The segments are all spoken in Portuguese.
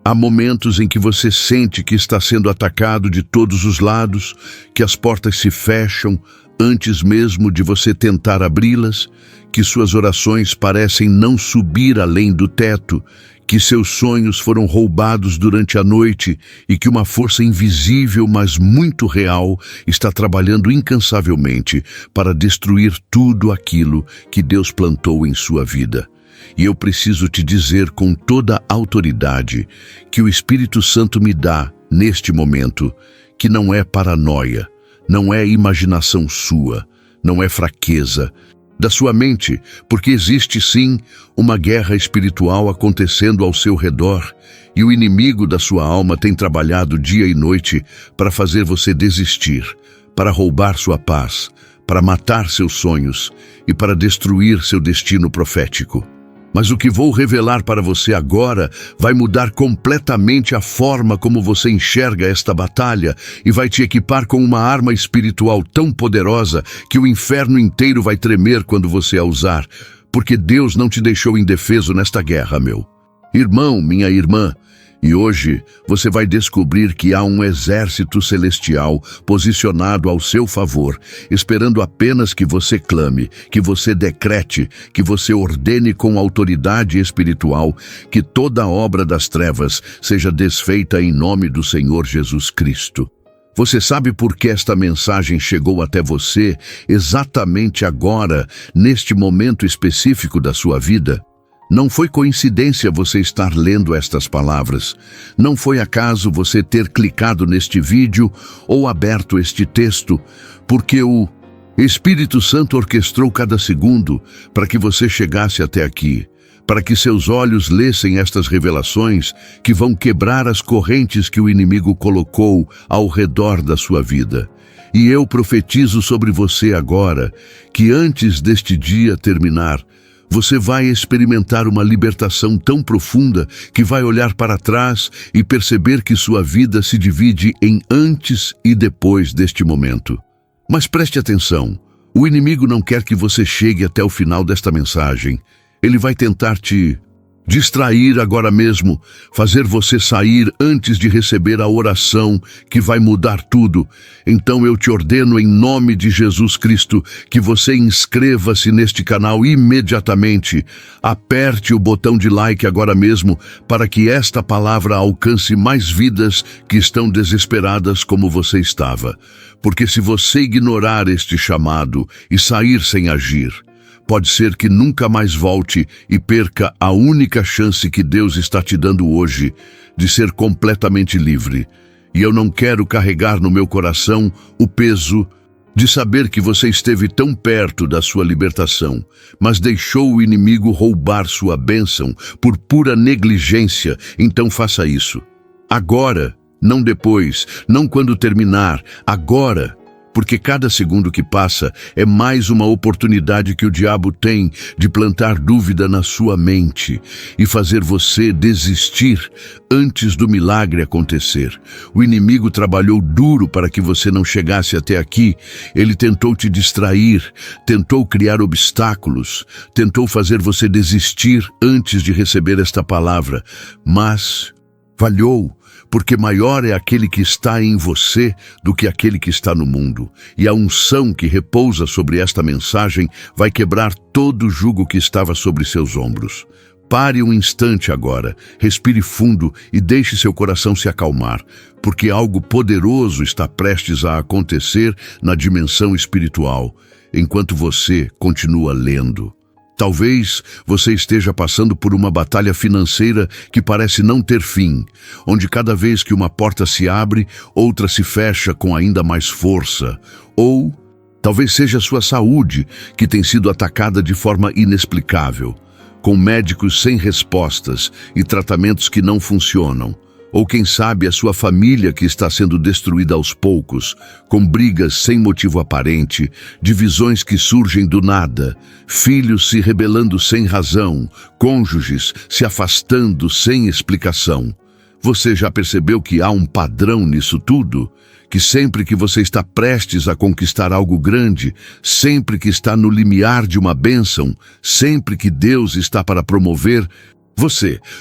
Há momentos em que você sente que está sendo atacado de todos os lados, que as portas se fecham antes mesmo de você tentar abri-las, que suas orações parecem não subir além do teto, que seus sonhos foram roubados durante a noite e que uma força invisível, mas muito real, está trabalhando incansavelmente para destruir tudo aquilo que Deus plantou em sua vida. E eu preciso te dizer com toda a autoridade que o Espírito Santo me dá, neste momento, que não é paranoia, não é imaginação sua, não é fraqueza da sua mente, porque existe sim uma guerra espiritual acontecendo ao seu redor e o inimigo da sua alma tem trabalhado dia e noite para fazer você desistir, para roubar sua paz, para matar seus sonhos e para destruir seu destino profético. Mas o que vou revelar para você agora vai mudar completamente a forma como você enxerga esta batalha e vai te equipar com uma arma espiritual tão poderosa que o inferno inteiro vai tremer quando você a usar, porque Deus não te deixou indefeso nesta guerra, meu irmão, minha irmã. E hoje você vai descobrir que há um exército celestial posicionado ao seu favor, esperando apenas que você clame, que você decrete, que você ordene com autoridade espiritual que toda a obra das trevas seja desfeita em nome do Senhor Jesus Cristo. Você sabe por que esta mensagem chegou até você exatamente agora, neste momento específico da sua vida? Não foi coincidência você estar lendo estas palavras. Não foi acaso você ter clicado neste vídeo ou aberto este texto, porque o Espírito Santo orquestrou cada segundo para que você chegasse até aqui, para que seus olhos lessem estas revelações que vão quebrar as correntes que o inimigo colocou ao redor da sua vida. E eu profetizo sobre você agora que antes deste dia terminar, você vai experimentar uma libertação tão profunda que vai olhar para trás e perceber que sua vida se divide em antes e depois deste momento. Mas preste atenção, o inimigo não quer que você chegue até o final desta mensagem. Ele vai tentar te distrair agora mesmo, fazer você sair antes de receber a oração que vai mudar tudo. Então eu te ordeno em nome de Jesus Cristo que você inscreva-se neste canal imediatamente. Aperte o botão de like agora mesmo para que esta palavra alcance mais vidas que estão desesperadas como você estava. Porque se você ignorar este chamado e sair sem agir, pode ser que nunca mais volte e perca a única chance que Deus está te dando hoje de ser completamente livre. E eu não quero carregar no meu coração o peso de saber que você esteve tão perto da sua libertação, mas deixou o inimigo roubar sua bênção por pura negligência. Então faça isso. Agora, não depois, não quando terminar, agora. Porque cada segundo que passa é mais uma oportunidade que o diabo tem de plantar dúvida na sua mente e fazer você desistir antes do milagre acontecer. O inimigo trabalhou duro para que você não chegasse até aqui. Ele tentou te distrair, tentou criar obstáculos, tentou fazer você desistir antes de receber esta palavra, mas falhou. Porque maior é aquele que está em você do que aquele que está no mundo. E a unção que repousa sobre esta mensagem vai quebrar todo o jugo que estava sobre seus ombros. Pare um instante agora, respire fundo e deixe seu coração se acalmar, porque algo poderoso está prestes a acontecer na dimensão espiritual, enquanto você continua lendo. Talvez você esteja passando por uma batalha financeira que parece não ter fim, onde cada vez que uma porta se abre, outra se fecha com ainda mais força. Ou talvez seja a sua saúde que tem sido atacada de forma inexplicável, com médicos sem respostas e tratamentos que não funcionam. Ou quem sabe a sua família que está sendo destruída aos poucos, com brigas sem motivo aparente, divisões que surgem do nada, filhos se rebelando sem razão, cônjuges se afastando sem explicação. Você já percebeu que há um padrão nisso tudo? Que sempre que você está prestes a conquistar algo grande, sempre que está no limiar de uma bênção, sempre que Deus está para promover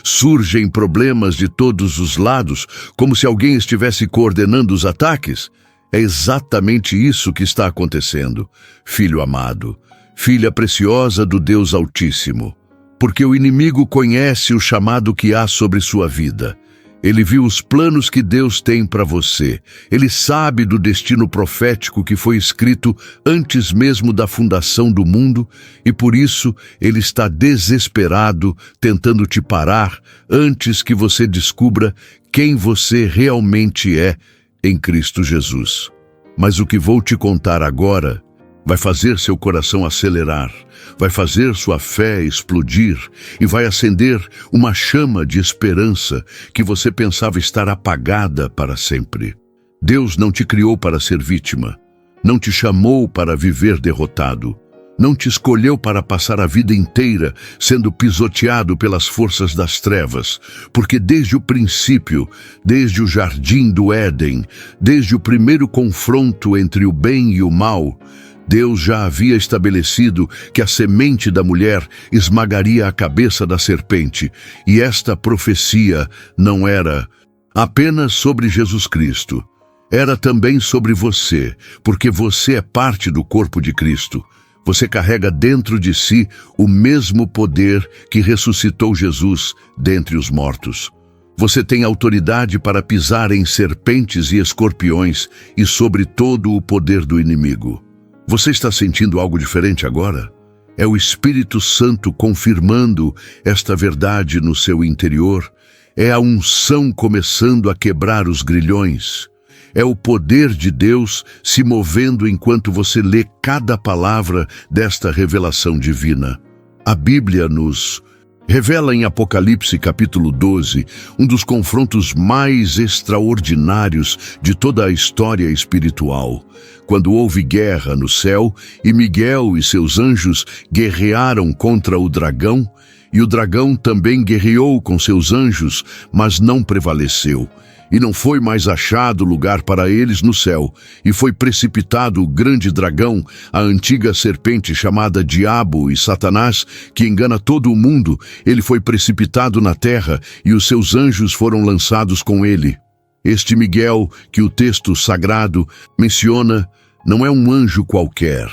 Surgem problemas de todos os lados, como se alguém estivesse coordenando os ataques? É exatamente isso que está acontecendo, filho amado, filha preciosa do Deus Altíssimo. Porque o inimigo conhece o chamado que há sobre sua vida. Ele viu os planos que Deus tem para você. Ele sabe do destino profético que foi escrito antes mesmo da fundação do mundo e por isso ele está desesperado tentando te parar antes que você descubra quem você realmente é em Cristo Jesus. Mas o que vou te contar agora vai fazer seu coração acelerar, vai fazer sua fé explodir e vai acender uma chama de esperança que você pensava estar apagada para sempre. Deus não te criou para ser vítima, não te chamou para viver derrotado, não te escolheu para passar a vida inteira sendo pisoteado pelas forças das trevas, porque desde o princípio, desde o jardim do Éden, desde o primeiro confronto entre o bem e o mal, Deus já havia estabelecido que a semente da mulher esmagaria a cabeça da serpente, e esta profecia não era apenas sobre Jesus Cristo. Era também sobre você, porque você é parte do corpo de Cristo. Você carrega dentro de si o mesmo poder que ressuscitou Jesus dentre os mortos. Você tem autoridade para pisar em serpentes e escorpiões e sobre todo o poder do inimigo. Você está sentindo algo diferente agora? É o Espírito Santo confirmando esta verdade no seu interior? É a unção começando a quebrar os grilhões? É o poder de Deus se movendo enquanto você lê cada palavra desta revelação divina? A Bíblia nos revela em Apocalipse capítulo 12, um dos confrontos mais extraordinários de toda a história espiritual. Quando houve guerra no céu e Miguel e seus anjos guerrearam contra o dragão, e o dragão também guerreou com seus anjos, mas não prevaleceu. E não foi mais achado lugar para eles no céu, e foi precipitado o grande dragão, a antiga serpente chamada Diabo e Satanás, que engana todo o mundo. Ele foi precipitado na terra, e os seus anjos foram lançados com ele. Este Miguel, que o texto sagrado menciona, não é um anjo qualquer.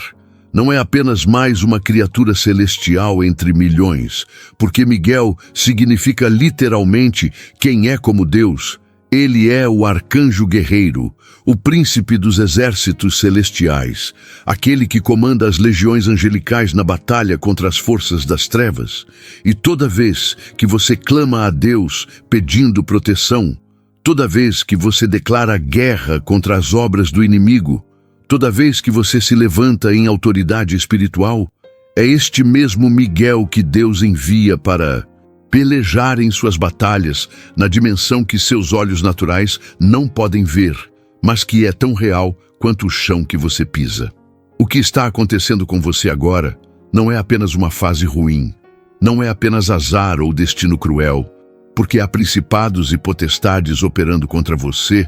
Não é apenas mais uma criatura celestial entre milhões, porque Miguel significa literalmente quem é como Deus. Ele é o arcanjo guerreiro, o príncipe dos exércitos celestiais, aquele que comanda as legiões angelicais na batalha contra as forças das trevas. E toda vez que você clama a Deus pedindo proteção, toda vez que você declara guerra contra as obras do inimigo, toda vez que você se levanta em autoridade espiritual, é este mesmo Miguel que Deus envia para pelejar em suas batalhas na dimensão que seus olhos naturais não podem ver, mas que é tão real quanto o chão que você pisa. O que está acontecendo com você agora não é apenas uma fase ruim, não é apenas azar ou destino cruel, porque há principados e potestades operando contra você,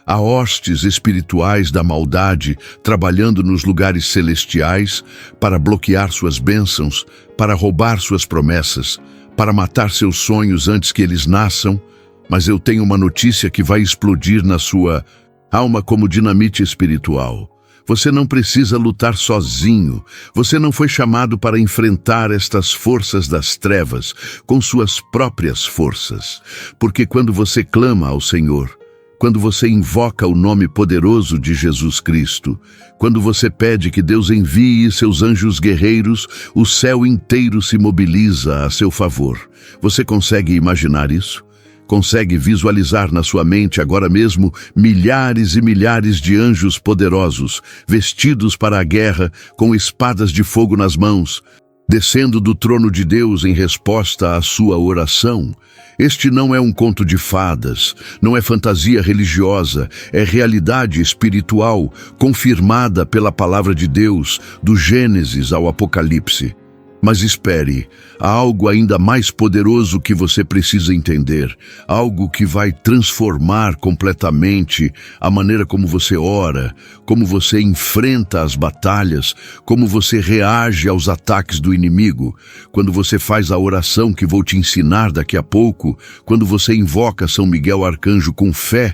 há hostes espirituais da maldade trabalhando nos lugares celestiais para bloquear suas bênçãos, para roubar suas promessas, para matar seus sonhos antes que eles nasçam. Mas eu tenho uma notícia que vai explodir na sua alma como dinamite espiritual. Você não precisa lutar sozinho. Você não foi chamado para enfrentar estas forças das trevas com suas próprias forças. Porque quando você clama ao Senhor, quando você invoca o nome poderoso de Jesus Cristo, quando você pede que Deus envie seus anjos guerreiros, o céu inteiro se mobiliza a seu favor. Você consegue imaginar isso? Consegue visualizar na sua mente agora mesmo milhares e milhares de anjos poderosos, vestidos para a guerra, com espadas de fogo nas mãos, descendo do trono de Deus em resposta à sua oração? Este não é um conto de fadas, não é fantasia religiosa, é realidade espiritual, confirmada pela palavra de Deus, do Gênesis ao Apocalipse. Mas espere, há algo ainda mais poderoso que você precisa entender, algo que vai transformar completamente a maneira como você ora, como você enfrenta as batalhas, como você reage aos ataques do inimigo. Quando você faz a oração que vou te ensinar daqui a pouco, quando você invoca São Miguel Arcanjo com fé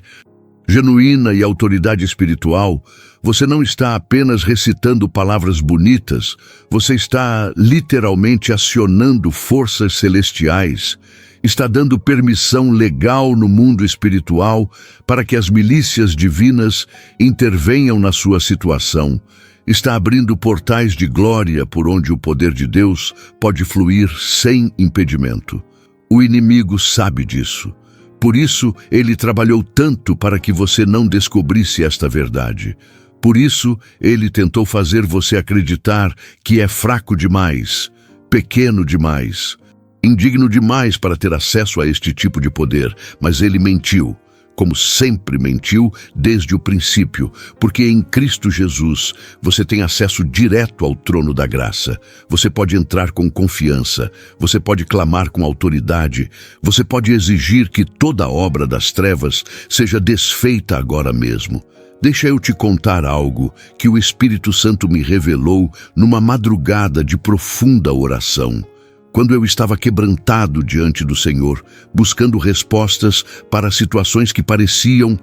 genuína e autoridade espiritual, você não está apenas recitando palavras bonitas, você está literalmente acionando forças celestiais, está dando permissão legal no mundo espiritual para que as milícias divinas intervenham na sua situação. Está abrindo portais de glória por onde o poder de Deus pode fluir sem impedimento. O inimigo sabe disso. Por isso, ele trabalhou tanto para que você não descobrisse esta verdade. Por isso, ele tentou fazer você acreditar que é fraco demais, pequeno demais, indigno demais para ter acesso a este tipo de poder, mas ele mentiu. Como sempre mentiu desde o princípio, porque em Cristo Jesus você tem acesso direto ao trono da graça. Você pode entrar com confiança, você pode clamar com autoridade, você pode exigir que toda a obra das trevas seja desfeita agora mesmo. Deixa eu te contar algo que o Espírito Santo me revelou numa madrugada de profunda oração. Quando eu estava quebrantado diante do Senhor, buscando respostas para situações que pareciam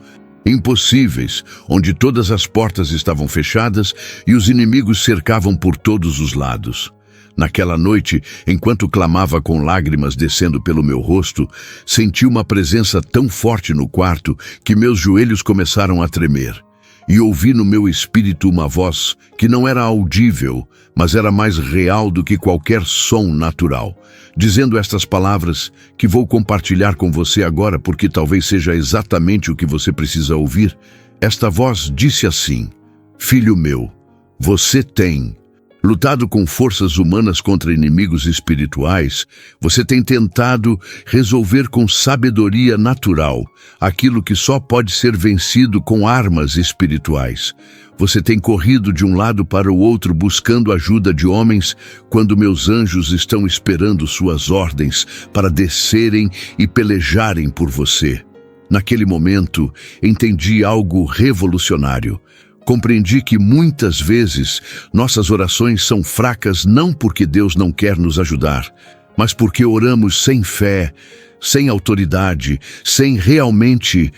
impossíveis, onde todas as portas estavam fechadas e os inimigos cercavam por todos os lados. Naquela noite, enquanto clamava com lágrimas descendo pelo meu rosto, senti uma presença tão forte no quarto que meus joelhos começaram a tremer. E ouvi no meu espírito uma voz que não era audível, mas era mais real do que qualquer som natural, dizendo estas palavras que vou compartilhar com você agora porque talvez seja exatamente o que você precisa ouvir. Esta voz disse assim: "Filho meu, você tem lutado com forças humanas contra inimigos espirituais, você tem tentado resolver com sabedoria natural aquilo que só pode ser vencido com armas espirituais. Você tem corrido de um lado para o outro buscando ajuda de homens, quando meus anjos estão esperando suas ordens para descerem e pelejarem por você. Naquele momento, entendi algo revolucionário. Compreendi que muitas vezes nossas orações são fracas não porque Deus não quer nos ajudar, mas porque oramos sem fé, sem autoridade, sem realmente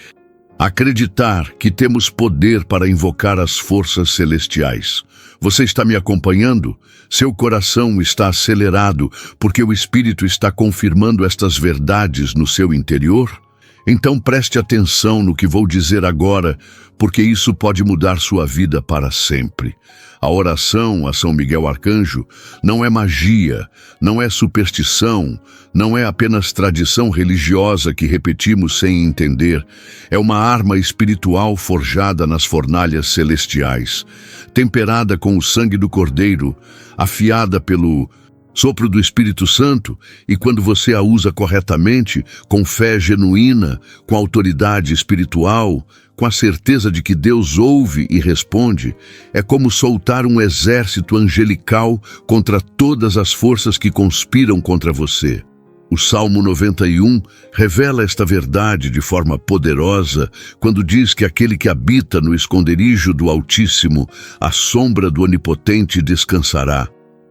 acreditar que temos poder para invocar as forças celestiais. Você está me acompanhando? Seu coração está acelerado porque o Espírito está confirmando estas verdades no seu interior? Então preste atenção no que vou dizer agora, porque isso pode mudar sua vida para sempre. A oração a São Miguel Arcanjo não é magia, não é superstição, não é apenas tradição religiosa que repetimos sem entender. É uma arma espiritual forjada nas fornalhas celestiais, temperada com o sangue do Cordeiro, afiada pelo sopro do Espírito Santo, e quando você a usa corretamente, com fé genuína, com autoridade espiritual, com a certeza de que Deus ouve e responde, é como soltar um exército angelical contra todas as forças que conspiram contra você. O Salmo 91 revela esta verdade de forma poderosa quando diz que aquele que habita no esconderijo do Altíssimo, à sombra do Onipotente descansará,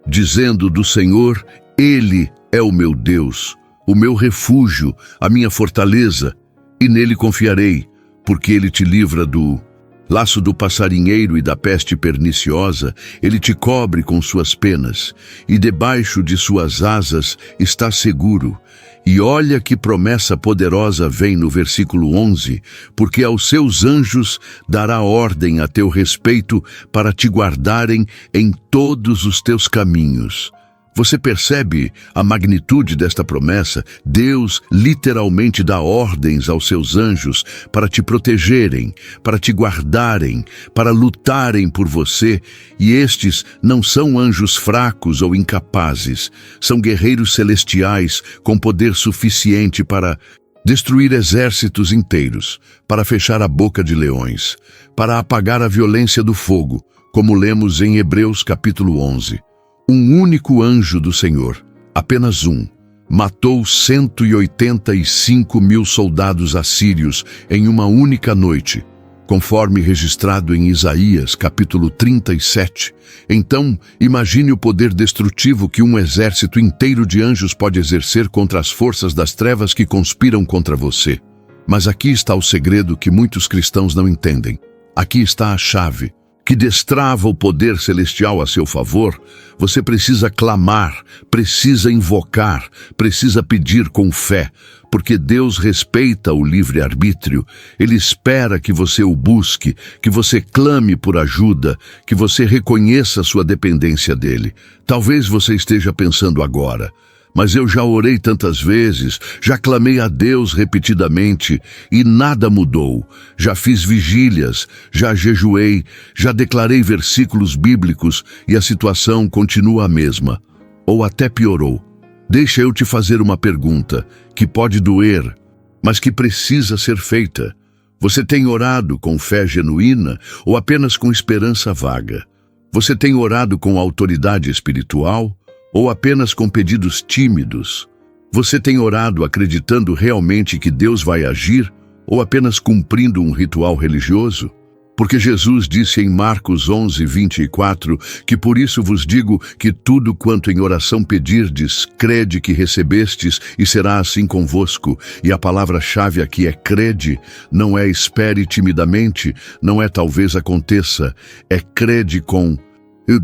dizendo do Senhor: Ele é o meu Deus, o meu refúgio, a minha fortaleza, e nele confiarei, porque ele te livra do laço do passarinheiro e da peste perniciosa, ele te cobre com suas penas, e debaixo de suas asas está seguro. E olha que promessa poderosa vem no versículo 11, porque aos seus anjos dará ordem a teu respeito para te guardarem em todos os teus caminhos. Você percebe a magnitude desta promessa? Deus literalmente dá ordens aos seus anjos para te protegerem, para te guardarem, para lutarem por você, e estes não são anjos fracos ou incapazes, são guerreiros celestiais com poder suficiente para destruir exércitos inteiros, para fechar a boca de leões, para apagar a violência do fogo, como lemos em Hebreus capítulo 11. Um único anjo do Senhor, apenas um, matou 185 mil soldados assírios em uma única noite, conforme registrado em Isaías, capítulo 37. Então, imagine o poder destrutivo que um exército inteiro de anjos pode exercer contra as forças das trevas que conspiram contra você. Mas aqui está o segredo que muitos cristãos não entendem. Aqui está a chave que destrava o poder celestial a seu favor. Você precisa clamar, precisa invocar, precisa pedir com fé, porque Deus respeita o livre-arbítrio. Ele espera que você o busque, que você clame por ajuda, que você reconheça sua dependência dele. Talvez você esteja pensando agora: mas eu já orei tantas vezes, já clamei a Deus repetidamente e nada mudou. Já fiz vigílias, já jejuei, já declarei versículos bíblicos e a situação continua a mesma, ou até piorou. Deixa eu te fazer uma pergunta que pode doer, mas que precisa ser feita. Você tem orado com fé genuína ou apenas com esperança vaga? Você tem orado com autoridade espiritual ou apenas com pedidos tímidos? Você tem orado acreditando realmente que Deus vai agir ou apenas cumprindo um ritual religioso? Porque Jesus disse em Marcos 11:24 que por isso vos digo que tudo quanto em oração pedirdes, crede que recebestes e será assim convosco. E a palavra-chave aqui é crede, não é espere timidamente, não é talvez aconteça, é crede com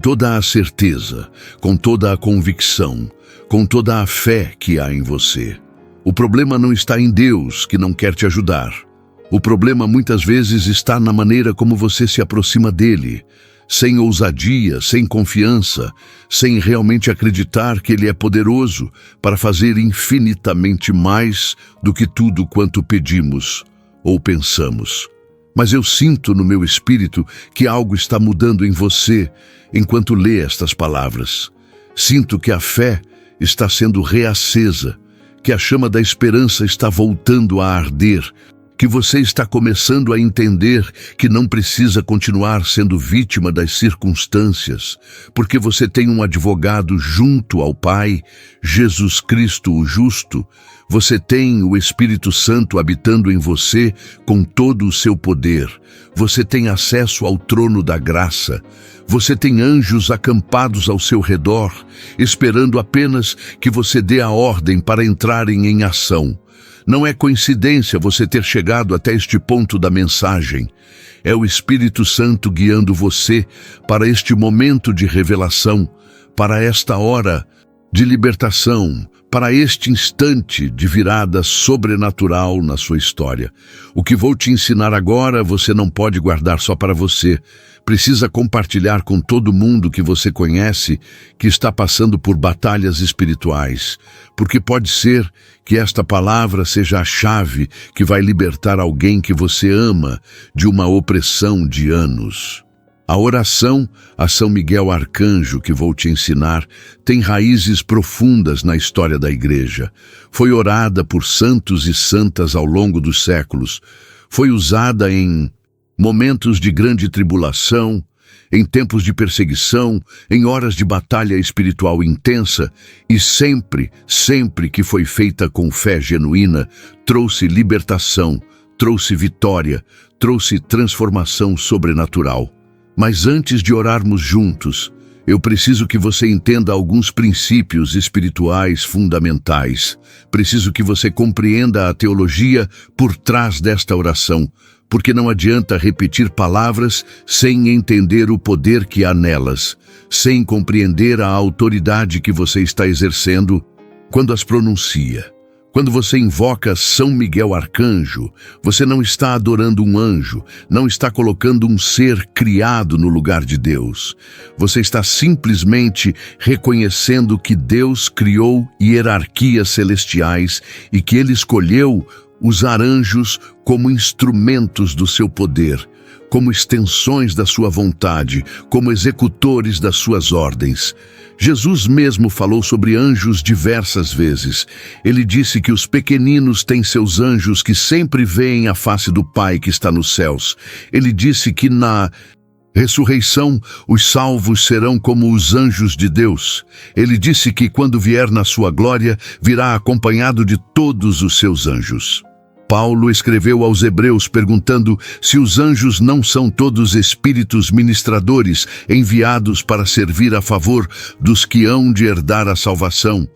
toda a certeza, com toda a convicção, com toda a fé que há em você. O problema não está em Deus, que não quer te ajudar. O problema muitas vezes está na maneira como você se aproxima dele, sem ousadia, sem confiança, sem realmente acreditar que ele é poderoso para fazer infinitamente mais do que tudo quanto pedimos ou pensamos. Mas eu sinto no meu espírito que algo está mudando em você enquanto lê estas palavras. Sinto que a fé está sendo reacesa, que a chama da esperança está voltando a arder, que você está começando a entender que não precisa continuar sendo vítima das circunstâncias, porque você tem um advogado junto ao Pai, Jesus Cristo o justo. Você tem o Espírito Santo habitando em você com todo o seu poder. Você tem acesso ao trono da graça. Você tem anjos acampados ao seu redor, esperando apenas que você dê a ordem para entrarem em ação. Não é coincidência você ter chegado até este ponto da mensagem. É o Espírito Santo guiando você para este momento de revelação, para esta hora de libertação, para este instante de virada sobrenatural na sua história. O que vou te ensinar agora, você não pode guardar só para você. Precisa compartilhar com todo mundo que você conhece que está passando por batalhas espirituais, porque pode ser que esta palavra seja a chave que vai libertar alguém que você ama de uma opressão de anos. A oração a São Miguel Arcanjo que vou te ensinar tem raízes profundas na história da Igreja. Foi orada por santos e santas ao longo dos séculos. Foi usada em momentos de grande tribulação, em tempos de perseguição, em horas de batalha espiritual intensa, e sempre que foi feita com fé genuína, trouxe libertação, trouxe vitória, trouxe transformação sobrenatural. Mas antes de orarmos juntos, eu preciso que você entenda alguns princípios espirituais fundamentais. Preciso que você compreenda a teologia por trás desta oração, porque não adianta repetir palavras sem entender o poder que há nelas, sem compreender a autoridade que você está exercendo quando as pronuncia. Quando você invoca São Miguel Arcanjo, você não está adorando um anjo, não está colocando um ser criado no lugar de Deus. Você está simplesmente reconhecendo que Deus criou hierarquias celestiais e que Ele escolheu usar anjos como instrumentos do seu poder, como extensões da sua vontade, como executores das suas ordens. Jesus mesmo falou sobre anjos diversas vezes. Ele disse que os pequeninos têm seus anjos que sempre veem a face do Pai que está nos céus. Ele disse que ressurreição, os salvos serão como os anjos de Deus. Ele disse que quando vier na sua glória, virá acompanhado de todos os seus anjos. Paulo escreveu aos Hebreus perguntando se os anjos não são todos espíritos ministradores enviados para servir a favor dos que hão de herdar a salvação.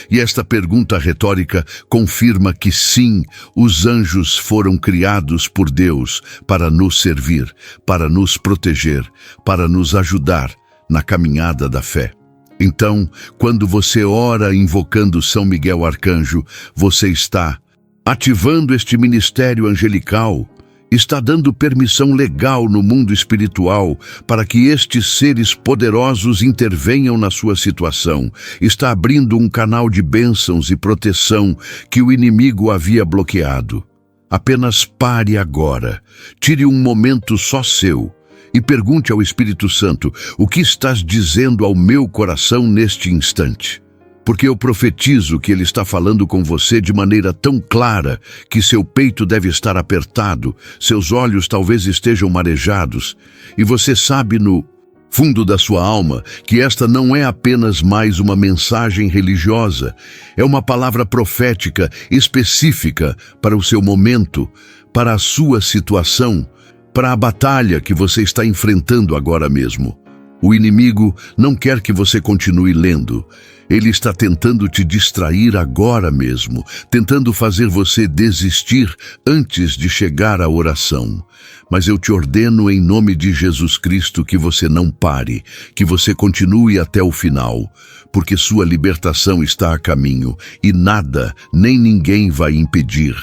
E esta pergunta retórica confirma que sim, os anjos foram criados por Deus para nos servir, para nos proteger, para nos ajudar na caminhada da fé. Então, quando você ora invocando São Miguel Arcanjo, você está ativando este ministério angelical, está dando permissão legal no mundo espiritual para que estes seres poderosos intervenham na sua situação, está abrindo um canal de bênçãos e proteção que o inimigo havia bloqueado. Apenas pare agora, tire um momento só seu e pergunte ao Espírito Santo: o que estás dizendo ao meu coração neste instante? Porque eu profetizo que Ele está falando com você de maneira tão clara que seu peito deve estar apertado, seus olhos talvez estejam marejados, e você sabe no fundo da sua alma que esta não é apenas mais uma mensagem religiosa, é uma palavra profética específica para o seu momento, para a sua situação, para a batalha que você está enfrentando agora mesmo. O inimigo não quer que você continue lendo. Ele está tentando te distrair agora mesmo, tentando fazer você desistir antes de chegar à oração. Mas eu te ordeno em nome de Jesus Cristo que você não pare, que você continue até o final, porque sua libertação está a caminho e nada, nem ninguém vai impedir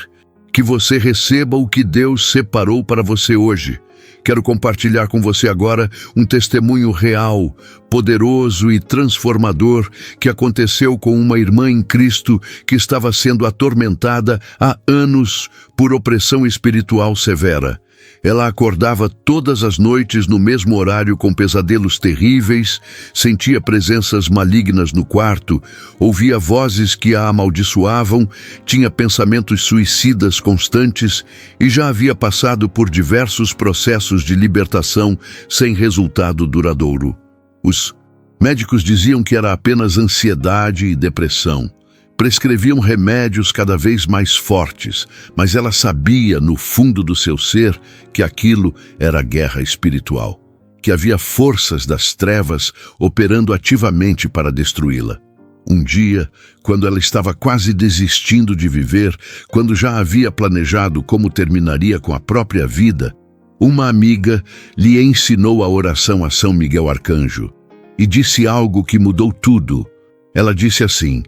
que você receba o que Deus separou para você hoje. Quero compartilhar com você agora um testemunho real, poderoso e transformador que aconteceu com uma irmã em Cristo que estava sendo atormentada há anos por opressão espiritual severa. Ela acordava todas as noites no mesmo horário com pesadelos terríveis, sentia presenças malignas no quarto, ouvia vozes que a amaldiçoavam, tinha pensamentos suicidas constantes e já havia passado por diversos processos de libertação sem resultado duradouro. Os médicos diziam que era apenas ansiedade e depressão. Prescreviam remédios cada vez mais fortes, mas ela sabia no fundo do seu ser que aquilo era guerra espiritual, que havia forças das trevas operando ativamente para destruí-la. Um dia, quando ela estava quase desistindo de viver, quando já havia planejado como terminaria com a própria vida, uma amiga lhe ensinou a oração a São Miguel Arcanjo e disse algo que mudou tudo. Ela disse assim: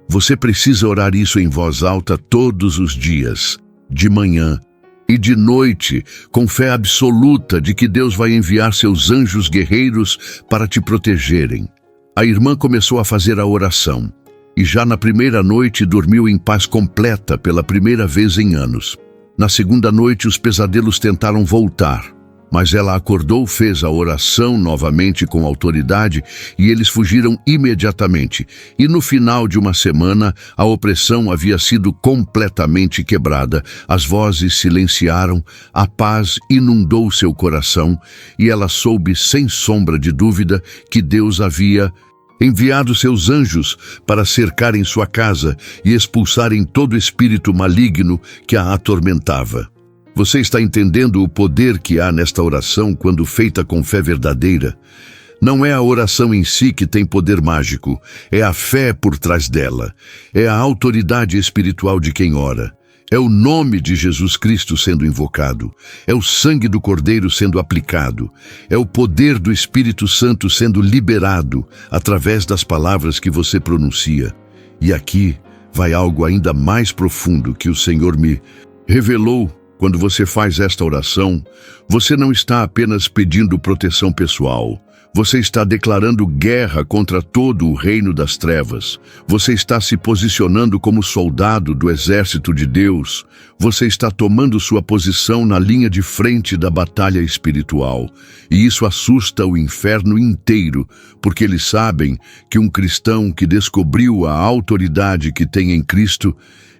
você precisa orar isso em voz alta todos os dias, de manhã e de noite, com fé absoluta de que Deus vai enviar seus anjos guerreiros para te protegerem. A irmã começou a fazer a oração e já na primeira noite dormiu em paz completa pela primeira vez em anos. Na segunda noite os pesadelos tentaram voltar, mas ela acordou, fez a oração novamente com autoridade e eles fugiram imediatamente. E no final de uma semana, a opressão havia sido completamente quebrada. As vozes silenciaram, a paz inundou seu coração e ela soube sem sombra de dúvida que Deus havia enviado seus anjos para cercarem sua casa e expulsarem todo espírito maligno que a atormentava. Você está entendendo o poder que há nesta oração quando feita com fé verdadeira? Não é a oração em si que tem poder mágico, é a fé por trás dela, é a autoridade espiritual de quem ora, é o nome de Jesus Cristo sendo invocado, é o sangue do Cordeiro sendo aplicado, é o poder do Espírito Santo sendo liberado através das palavras que você pronuncia. E aqui vai algo ainda mais profundo que o Senhor me revelou. Quando você faz esta oração, você não está apenas pedindo proteção pessoal. Você está declarando guerra contra todo o reino das trevas. Você está se posicionando como soldado do exército de Deus. Você está tomando sua posição na linha de frente da batalha espiritual. E isso assusta o inferno inteiro, porque eles sabem que um cristão que descobriu a autoridade que tem em Cristo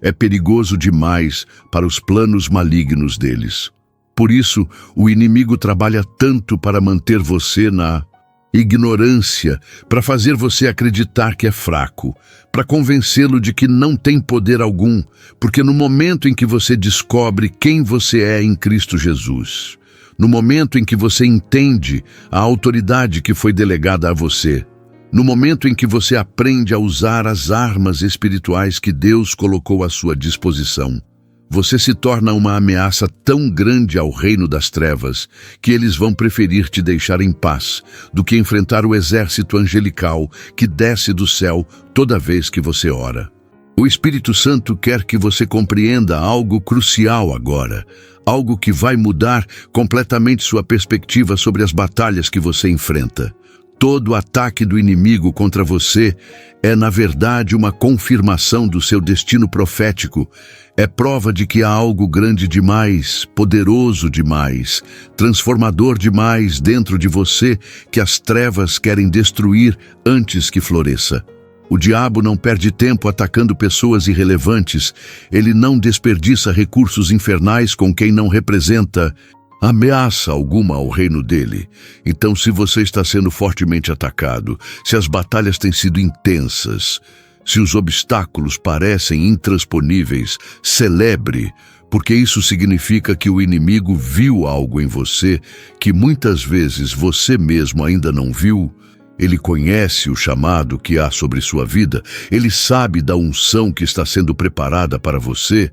é perigoso demais para os planos malignos deles. Por isso, o inimigo trabalha tanto para manter você na ignorância, para fazer você acreditar que é fraco, para convencê-lo de que não tem poder algum, porque no momento em que você descobre quem você é em Cristo Jesus, no momento em que você entende a autoridade que foi delegada a você, no momento em que você aprende a usar as armas espirituais que Deus colocou à sua disposição, você se torna uma ameaça tão grande ao reino das trevas que eles vão preferir te deixar em paz do que enfrentar o exército angelical que desce do céu toda vez que você ora. O Espírito Santo quer que você compreenda algo crucial agora, algo que vai mudar completamente sua perspectiva sobre as batalhas que você enfrenta. Todo ataque do inimigo contra você é, na verdade, uma confirmação do seu destino profético. É prova de que há algo grande demais, poderoso demais, transformador demais dentro de você que as trevas querem destruir antes que floresça. O diabo não perde tempo atacando pessoas irrelevantes. Ele não desperdiça recursos infernais com quem não representa ameaça alguma ao reino dele. Então, se você está sendo fortemente atacado, se as batalhas têm sido intensas, se os obstáculos parecem intransponíveis, celebre, porque isso significa que o inimigo viu algo em você que muitas vezes você mesmo ainda não viu. Ele conhece o chamado que há sobre sua vida, ele sabe da unção que está sendo preparada para você.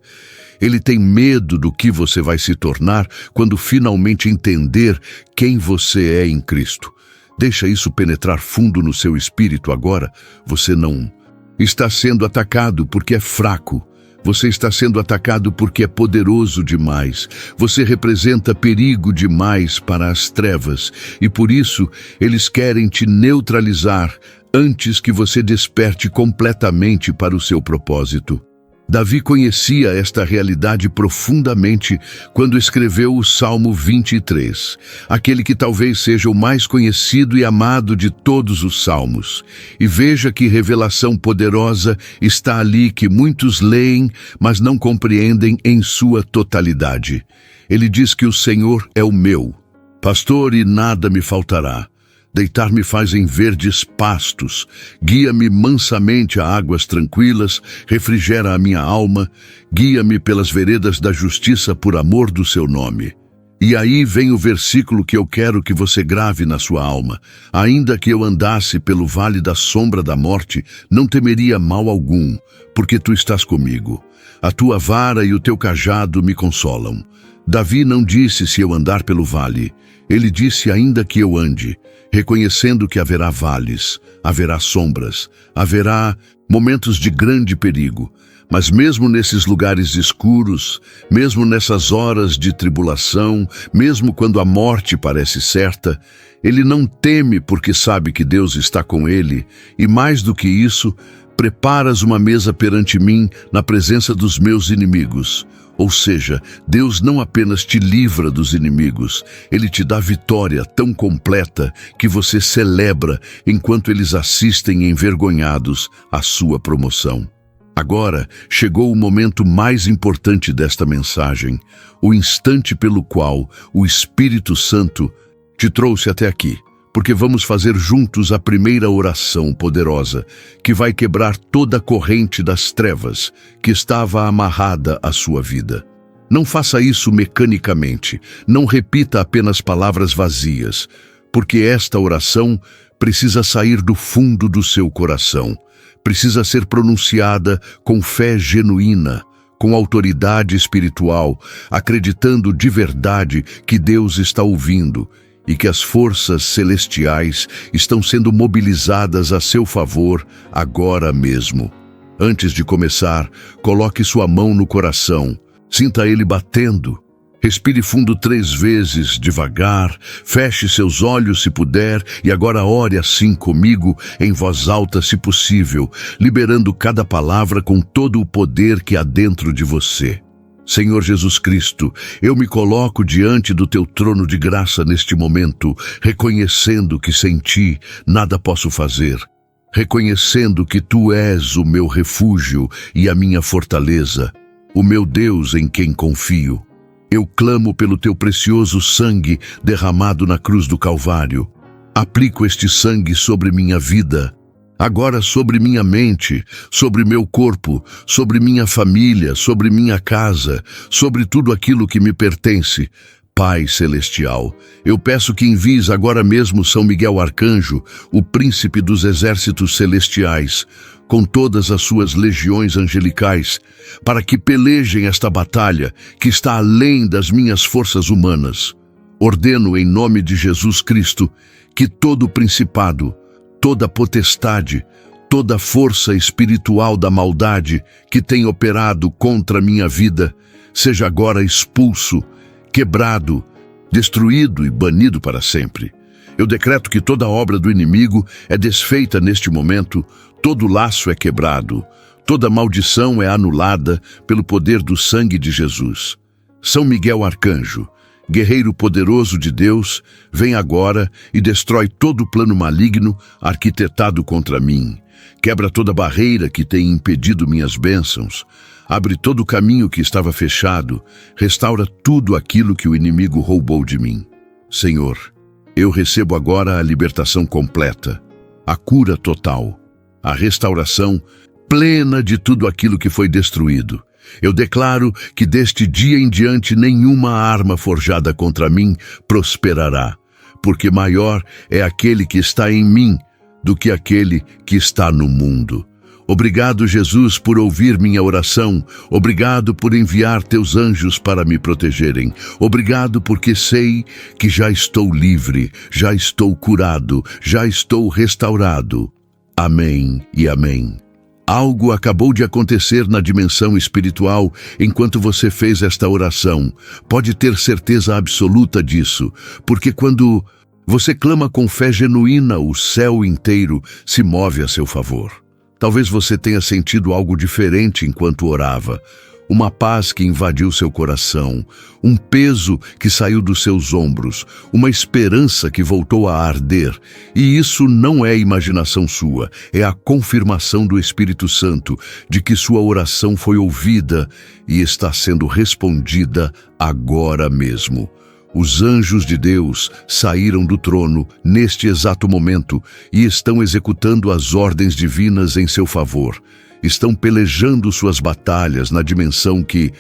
Ele tem medo do que você vai se tornar quando finalmente entender quem você é em Cristo. Deixa isso penetrar fundo no seu espírito agora. Você não está sendo atacado porque é fraco. Você está sendo atacado porque é poderoso demais. Você representa perigo demais para as trevas e por isso eles querem te neutralizar antes que você desperte completamente para o seu propósito. Davi conhecia esta realidade profundamente quando escreveu o Salmo 23, aquele que talvez seja o mais conhecido e amado de todos os salmos. E veja que revelação poderosa está ali que muitos leem, mas não compreendem em sua totalidade. Ele diz que o Senhor é o meu pastor e nada me faltará. Deitar-me faz em verdes pastos, guia-me mansamente a águas tranquilas, refrigera a minha alma, guia-me pelas veredas da justiça por amor do seu nome. E aí vem o versículo que eu quero que você grave na sua alma. Ainda que eu andasse pelo vale da sombra da morte, não temeria mal algum, porque tu estás comigo. A tua vara e o teu cajado me consolam. Davi não disse se eu andar pelo vale, ele disse ainda que eu ande, reconhecendo que haverá vales, haverá sombras, haverá momentos de grande perigo. Mas mesmo nesses lugares escuros, mesmo nessas horas de tribulação, mesmo quando a morte parece certa, ele não teme porque sabe que Deus está com ele, e mais do que isso, preparas uma mesa perante mim na presença dos meus inimigos. Ou seja, Deus não apenas te livra dos inimigos, Ele te dá vitória tão completa que você celebra enquanto eles assistem envergonhados à sua promoção. Agora chegou o momento mais importante desta mensagem, o instante pelo qual o Espírito Santo te trouxe até aqui, porque vamos fazer juntos a primeira oração poderosa que vai quebrar toda a corrente das trevas que estava amarrada à sua vida. Não faça isso mecanicamente, não repita apenas palavras vazias, porque esta oração precisa sair do fundo do seu coração, precisa ser pronunciada com fé genuína, com autoridade espiritual, acreditando de verdade que Deus está ouvindo e que as forças celestiais estão sendo mobilizadas a seu favor agora mesmo. Antes de começar, coloque sua mão no coração, sinta ele batendo. Respire fundo 3 vezes, devagar, feche seus olhos se puder e agora ore assim comigo, em voz alta se possível, liberando cada palavra com todo o poder que há dentro de você. Senhor Jesus Cristo, eu me coloco diante do teu trono de graça neste momento, reconhecendo que sem ti nada posso fazer, reconhecendo que tu és o meu refúgio e a minha fortaleza, o meu Deus em quem confio. Eu clamo pelo teu precioso sangue derramado na cruz do Calvário. Aplico este sangue sobre minha vida, agora sobre minha mente, sobre meu corpo, sobre minha família, sobre minha casa, sobre tudo aquilo que me pertence. Pai Celestial, eu peço que envies agora mesmo São Miguel Arcanjo, o príncipe dos exércitos celestiais, com todas as suas legiões angelicais, para que pelejem esta batalha que está além das minhas forças humanas. Ordeno em nome de Jesus Cristo que todo principado, toda potestade, toda força espiritual da maldade que tem operado contra minha vida, seja agora expulso, quebrado, destruído e banido para sempre. Eu decreto que toda obra do inimigo é desfeita neste momento, todo laço é quebrado, toda maldição é anulada pelo poder do sangue de Jesus. São Miguel Arcanjo, guerreiro poderoso de Deus, vem agora e destrói todo o plano maligno arquitetado contra mim. Quebra toda barreira que tem impedido minhas bênçãos. Abre todo o caminho que estava fechado. Restaura tudo aquilo que o inimigo roubou de mim. Senhor, eu recebo agora a libertação completa, a cura total, a restauração plena de tudo aquilo que foi destruído. Eu declaro que deste dia em diante nenhuma arma forjada contra mim prosperará, porque maior é aquele que está em mim do que aquele que está no mundo. Obrigado, Jesus, por ouvir minha oração. Obrigado por enviar teus anjos para me protegerem. Obrigado porque sei que já estou livre, já estou curado, já estou restaurado. Amém e amém. Algo acabou de acontecer na dimensão espiritual enquanto você fez esta oração. Pode ter certeza absoluta disso, porque quando você clama com fé genuína, o céu inteiro se move a seu favor. Talvez você tenha sentido algo diferente enquanto orava. Uma paz que invadiu seu coração, um peso que saiu dos seus ombros, uma esperança que voltou a arder. E isso não é imaginação sua, é a confirmação do Espírito Santo de que sua oração foi ouvida e está sendo respondida agora mesmo. Os anjos de Deus saíram do trono neste exato momento e estão executando as ordens divinas em seu favor. Estão pelejando suas batalhas na dimensão que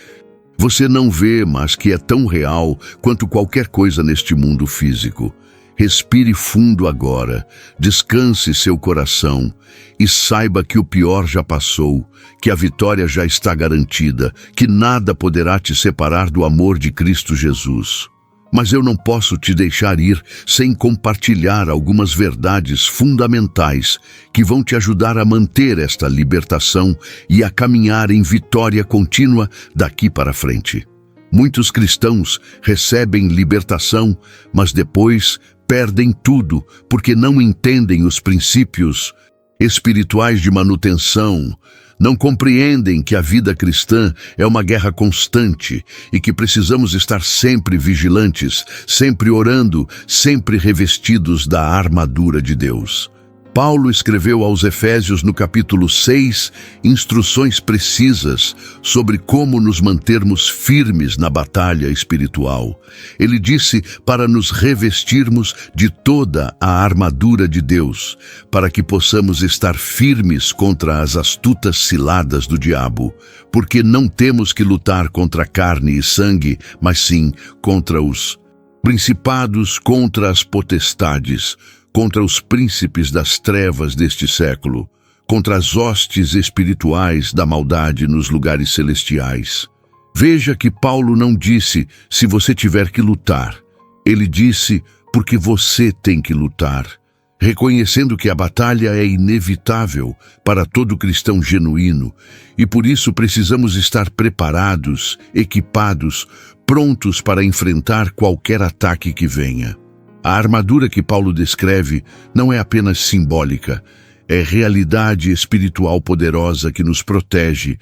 você não vê, mas que é tão real quanto qualquer coisa neste mundo físico. Respire fundo agora, descanse seu coração e saiba que o pior já passou, que a vitória já está garantida, que nada poderá te separar do amor de Cristo Jesus. Mas eu não posso te deixar ir sem compartilhar algumas verdades fundamentais que vão te ajudar a manter esta libertação e a caminhar em vitória contínua daqui para frente. Muitos cristãos recebem libertação, mas depois perdem tudo porque não entendem os princípios espirituais de manutenção. Não compreendem que a vida cristã é uma guerra constante e que precisamos estar sempre vigilantes, sempre orando, sempre revestidos da armadura de Deus. Paulo escreveu aos Efésios no capítulo 6 instruções precisas sobre como nos mantermos firmes na batalha espiritual. Ele disse para nos revestirmos de toda a armadura de Deus, para que possamos estar firmes contra as astutas ciladas do diabo, porque não temos que lutar contra carne e sangue, mas sim contra os principados, contra as potestades, contra os príncipes das trevas deste século, contra as hostes espirituais da maldade nos lugares celestiais. Veja que Paulo não disse se você tiver que lutar. Ele disse porque você tem que lutar, reconhecendo que a batalha é inevitável para todo cristão genuíno e por isso precisamos estar preparados, equipados, prontos para enfrentar qualquer ataque que venha. A armadura que Paulo descreve não é apenas simbólica, é realidade espiritual poderosa que nos protege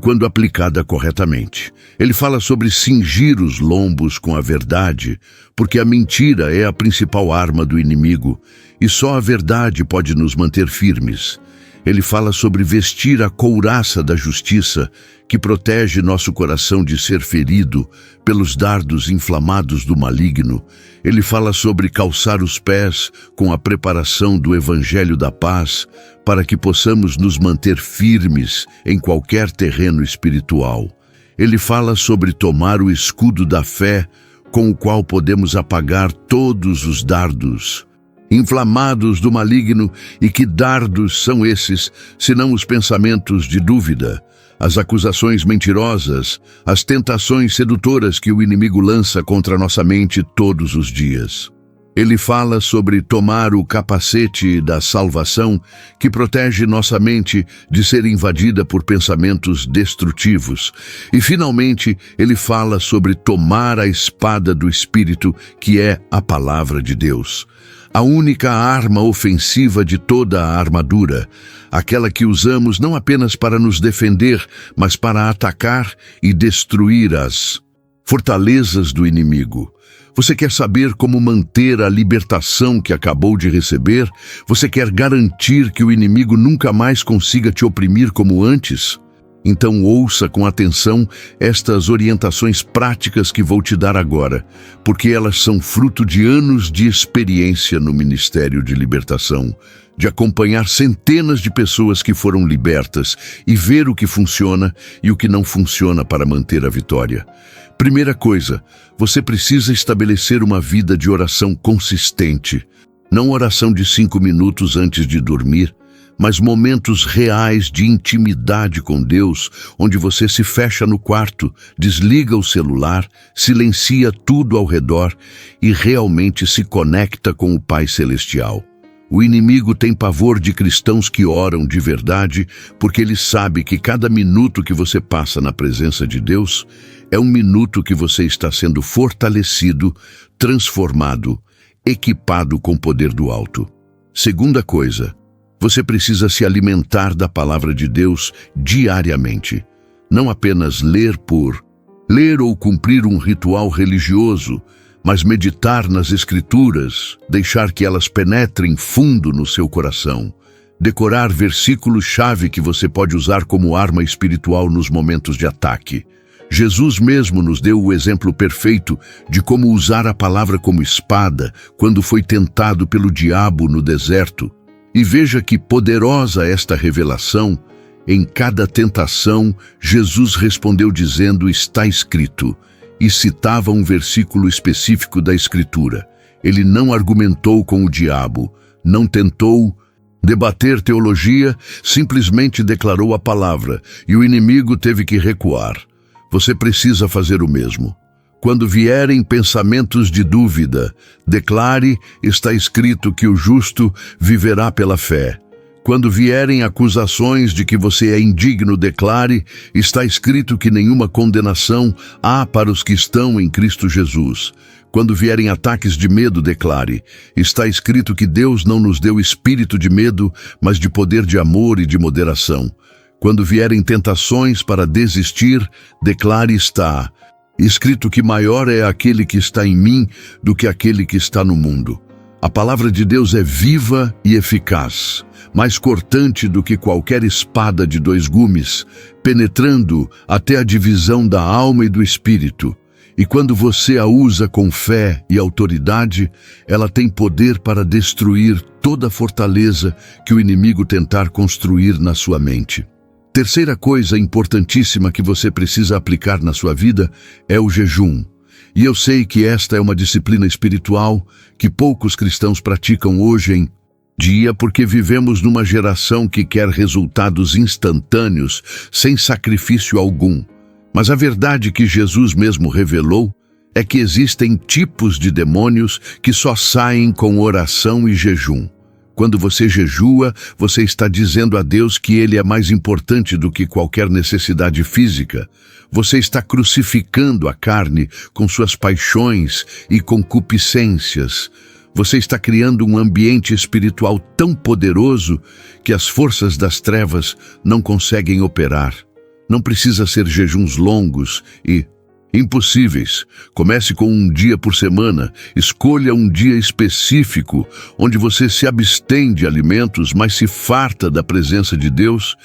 quando aplicada corretamente. Ele fala sobre cingir os lombos com a verdade, porque a mentira é a principal arma do inimigo e só a verdade pode nos manter firmes. Ele fala sobre vestir a couraça da justiça, que protege nosso coração de ser ferido pelos dardos inflamados do maligno. Ele fala sobre calçar os pés com a preparação do Evangelho da Paz, para que possamos nos manter firmes em qualquer terreno espiritual. Ele fala sobre tomar o escudo da fé, com o qual podemos apagar todos os dardos inflamados do maligno. E que dardos são esses, senão os pensamentos de dúvida, as acusações mentirosas, as tentações sedutoras que o inimigo lança contra nossa mente todos os dias. Ele fala sobre tomar o capacete da salvação, que protege nossa mente de ser invadida por pensamentos destrutivos. E, finalmente, ele fala sobre tomar a espada do Espírito, que é a palavra de Deus. A única arma ofensiva de toda a armadura, aquela que usamos não apenas para nos defender, mas para atacar e destruir as fortalezas do inimigo. Você quer saber como manter a libertação que acabou de receber? Você quer garantir que o inimigo nunca mais consiga te oprimir como antes? Então ouça com atenção estas orientações práticas que vou te dar agora, porque elas são fruto de anos de experiência no Ministério de Libertação, de acompanhar centenas de pessoas que foram libertas e ver o que funciona e o que não funciona para manter a vitória. Primeira coisa, você precisa estabelecer uma vida de oração consistente. Não oração de 5 minutos antes de dormir, mas momentos reais de intimidade com Deus, onde você se fecha no quarto, desliga o celular, silencia tudo ao redor e realmente se conecta com o Pai Celestial. O inimigo tem pavor de cristãos que oram de verdade, porque ele sabe que cada minuto que você passa na presença de Deus é um minuto que você está sendo fortalecido, transformado, equipado com o poder do alto. Segunda coisa, você precisa se alimentar da palavra de Deus diariamente. Não apenas ler ou cumprir um ritual religioso, mas meditar nas Escrituras, deixar que elas penetrem fundo no seu coração. Decorar versículos-chave que você pode usar como arma espiritual nos momentos de ataque. Jesus mesmo nos deu o exemplo perfeito de como usar a palavra como espada quando foi tentado pelo diabo no deserto. E veja que poderosa esta revelação. Em cada tentação, Jesus respondeu dizendo: está escrito, e citava um versículo específico da Escritura. Ele não argumentou com o diabo, não tentou debater teologia, simplesmente declarou a palavra, e o inimigo teve que recuar. Você precisa fazer o mesmo. Quando vierem pensamentos de dúvida, declare: está escrito que o justo viverá pela fé. Quando vierem acusações de que você é indigno, declare: está escrito que nenhuma condenação há para os que estão em Cristo Jesus. Quando vierem ataques de medo, declare: está escrito que Deus não nos deu espírito de medo, mas de poder, de amor e de moderação. Quando vierem tentações para desistir, declare: está escrito que maior é aquele que está em mim do que aquele que está no mundo. A palavra de Deus é viva e eficaz, mais cortante do que qualquer espada de 2 gumes, penetrando até a divisão da alma e do espírito. E quando você a usa com fé e autoridade, ela tem poder para destruir toda a fortaleza que o inimigo tentar construir na sua mente. Terceira coisa importantíssima que você precisa aplicar na sua vida é o jejum. E eu sei que esta é uma disciplina espiritual que poucos cristãos praticam hoje em dia, porque vivemos numa geração que quer resultados instantâneos, sem sacrifício algum. Mas a verdade que Jesus mesmo revelou é que existem tipos de demônios que só saem com oração e jejum. Quando você jejua, você está dizendo a Deus que Ele é mais importante do que qualquer necessidade física. Você está crucificando a carne com suas paixões e concupiscências. Você está criando um ambiente espiritual tão poderoso que as forças das trevas não conseguem operar. Não precisa ser jejuns longos e Impossíveis. Comece com um dia por semana. Escolha um dia específico onde você se abstém de alimentos, mas se farta da presença de Deus,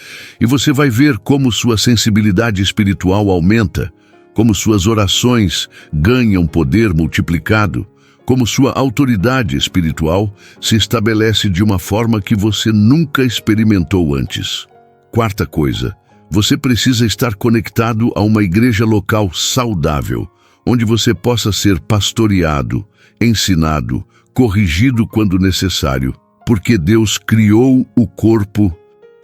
e você vai ver como sua sensibilidade espiritual aumenta, como suas orações ganham poder multiplicado, como sua autoridade espiritual se estabelece de uma forma que você nunca experimentou antes. Quarta coisa, você precisa estar conectado a uma igreja local saudável, onde você possa ser pastoreado, ensinado, corrigido quando necessário, porque Deus criou o corpo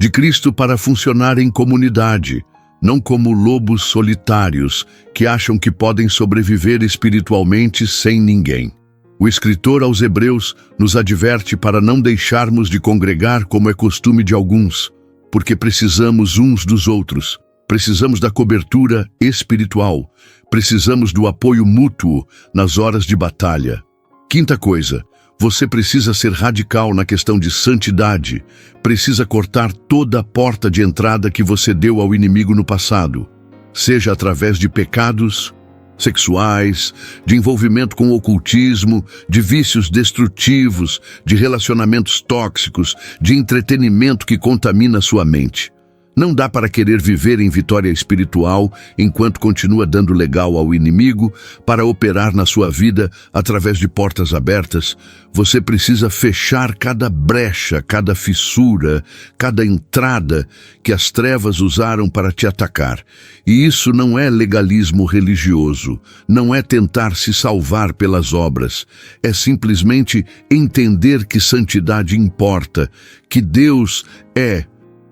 de Cristo para funcionar em comunidade, não como lobos solitários que acham que podem sobreviver espiritualmente sem ninguém. O escritor aos Hebreus nos adverte para não deixarmos de congregar como é costume de alguns, porque precisamos uns dos outros, precisamos da cobertura espiritual, precisamos do apoio mútuo nas horas de batalha. Quinta coisa, você precisa ser radical na questão de santidade, precisa cortar toda a porta de entrada que você deu ao inimigo no passado, seja através de pecados sexuais, de envolvimento com o ocultismo, de vícios destrutivos, de relacionamentos tóxicos, de entretenimento que contamina sua mente. Não dá para querer viver em vitória espiritual enquanto continua dando legal ao inimigo para operar na sua vida através de portas abertas. Você precisa fechar cada brecha, cada fissura, cada entrada que as trevas usaram para te atacar. E isso não é legalismo religioso, não é tentar se salvar pelas obras. É simplesmente entender que santidade importa, que Deus é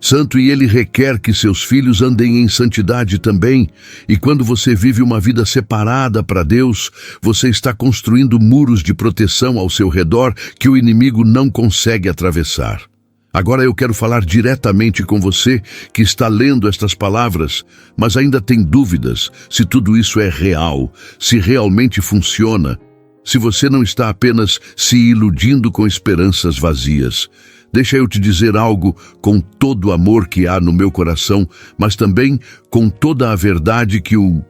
santo e Ele requer que seus filhos andem em santidade também. E quando você vive uma vida separada para Deus, você está construindo muros de proteção ao seu redor que o inimigo não consegue atravessar. Agora eu quero falar diretamente com você que está lendo estas palavras, mas ainda tem dúvidas se tudo isso é real, se realmente funciona, se você não está apenas se iludindo com esperanças vazias. Deixa eu te dizer algo com todo o amor que há no meu coração, mas também com toda a verdade que o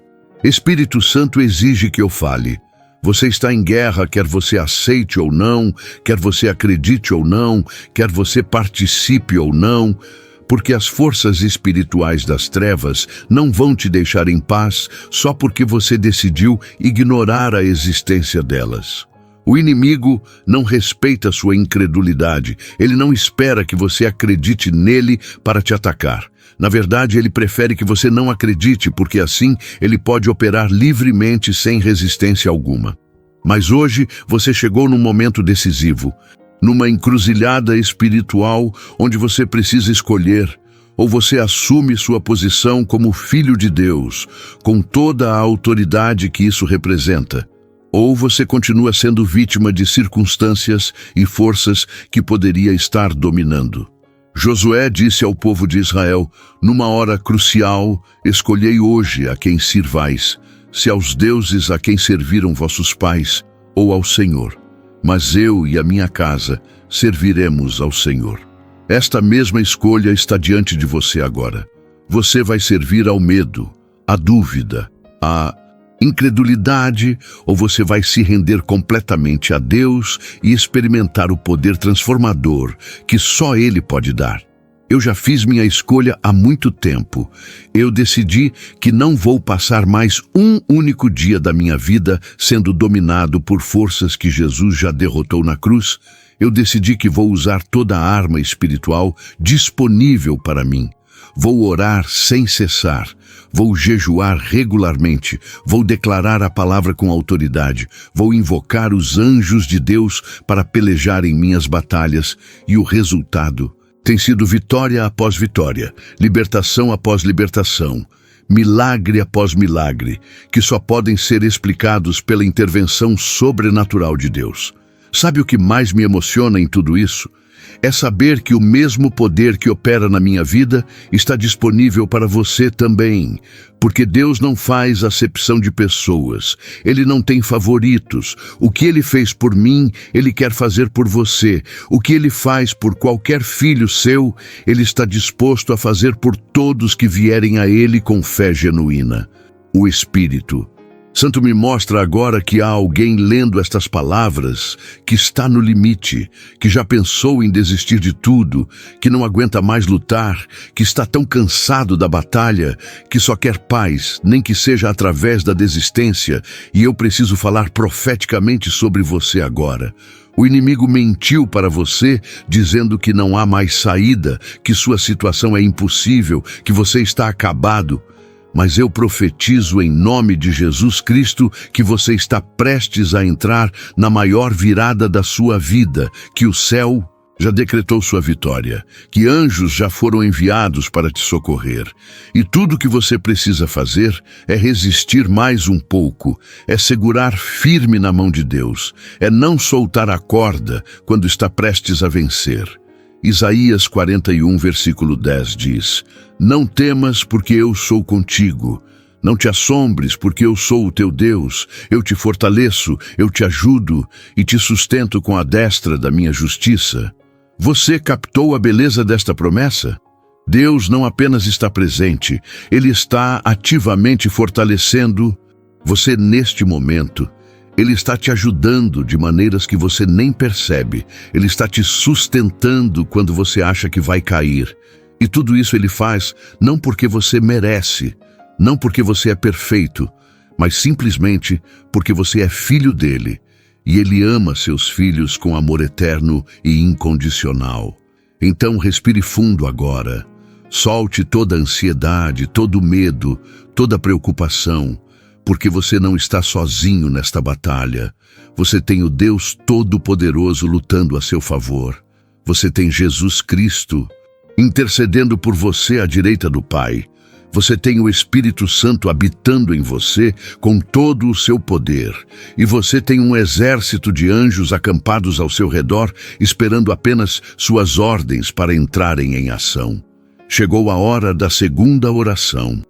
Espírito Santo exige que eu fale. Você está em guerra, quer você aceite ou não, quer você acredite ou não, quer você participe ou não, porque as forças espirituais das trevas não vão te deixar em paz só porque você decidiu ignorar a existência delas. O inimigo não respeita sua incredulidade. Ele não espera que você acredite nele para te atacar. Na verdade, ele prefere que você não acredite, porque assim ele pode operar livremente sem resistência alguma. Mas hoje você chegou num momento decisivo, numa encruzilhada espiritual onde você precisa escolher: ou você assume sua posição como filho de Deus, com toda a autoridade que isso representa, ou você continua sendo vítima de circunstâncias e forças que poderia estar dominando. Josué disse ao povo de Israel: numa hora crucial, escolhei hoje a quem sirvais, se aos deuses a quem serviram vossos pais, ou ao Senhor. Mas eu e a minha casa serviremos ao Senhor. Esta mesma escolha está diante de você agora. Você vai servir ao medo, à dúvida, à incredulidade, ou você vai se render completamente a Deus e experimentar o poder transformador que só Ele pode dar. Eu já fiz minha escolha há muito tempo. Eu decidi que não vou passar mais um único dia da minha vida sendo dominado por forças que Jesus já derrotou na cruz. Eu decidi que vou usar toda a arma espiritual disponível para mim. Vou orar sem cessar, vou jejuar regularmente, vou declarar a palavra com autoridade, vou invocar os anjos de Deus para pelejar em minhas batalhas, e o resultado tem sido vitória após vitória, libertação após libertação, milagre após milagre, que só podem ser explicados pela intervenção sobrenatural de Deus. Sabe o que mais me emociona em tudo isso? É saber que o mesmo poder que opera na minha vida está disponível para você também, porque Deus não faz acepção de pessoas, Ele não tem favoritos. O que Ele fez por mim, Ele quer fazer por você. O que Ele faz por qualquer filho seu, Ele está disposto a fazer por todos que vierem a Ele com fé genuína. O Espírito Santo, me mostra agora que há alguém lendo estas palavras, que está no limite, que já pensou em desistir de tudo, que não aguenta mais lutar, que está tão cansado da batalha, que só quer paz, nem que seja através da desistência, e eu preciso falar profeticamente sobre você agora. O inimigo mentiu para você, dizendo que não há mais saída, que sua situação é impossível, que você está acabado. Mas eu profetizo em nome de Jesus Cristo que você está prestes a entrar na maior virada da sua vida, que o céu já decretou sua vitória, que anjos já foram enviados para te socorrer. E tudo que você precisa fazer é resistir mais um pouco, é segurar firme na mão de Deus, é não soltar a corda quando está prestes a vencer. Isaías 41, versículo 10 diz: Não temas, porque eu sou contigo. Não te assombres, porque eu sou o teu Deus. Eu te fortaleço, eu te ajudo e te sustento com a destra da minha justiça. Você captou a beleza desta promessa? Deus não apenas está presente, Ele está ativamente fortalecendo você neste momento. Ele está te ajudando de maneiras que você nem percebe. Ele está te sustentando quando você acha que vai cair. E tudo isso Ele faz não porque você merece, não porque você é perfeito, mas simplesmente porque você é filho dEle. E Ele ama seus filhos com amor eterno e incondicional. Então respire fundo agora. Solte toda a ansiedade, todo o medo, toda a preocupação, porque você não está sozinho nesta batalha. Você tem o Deus Todo-Poderoso lutando a seu favor. Você tem Jesus Cristo intercedendo por você à direita do Pai. Você tem o Espírito Santo habitando em você com todo o seu poder. E você tem um exército de anjos acampados ao seu redor, esperando apenas suas ordens para entrarem em ação. Chegou a hora da segunda oração.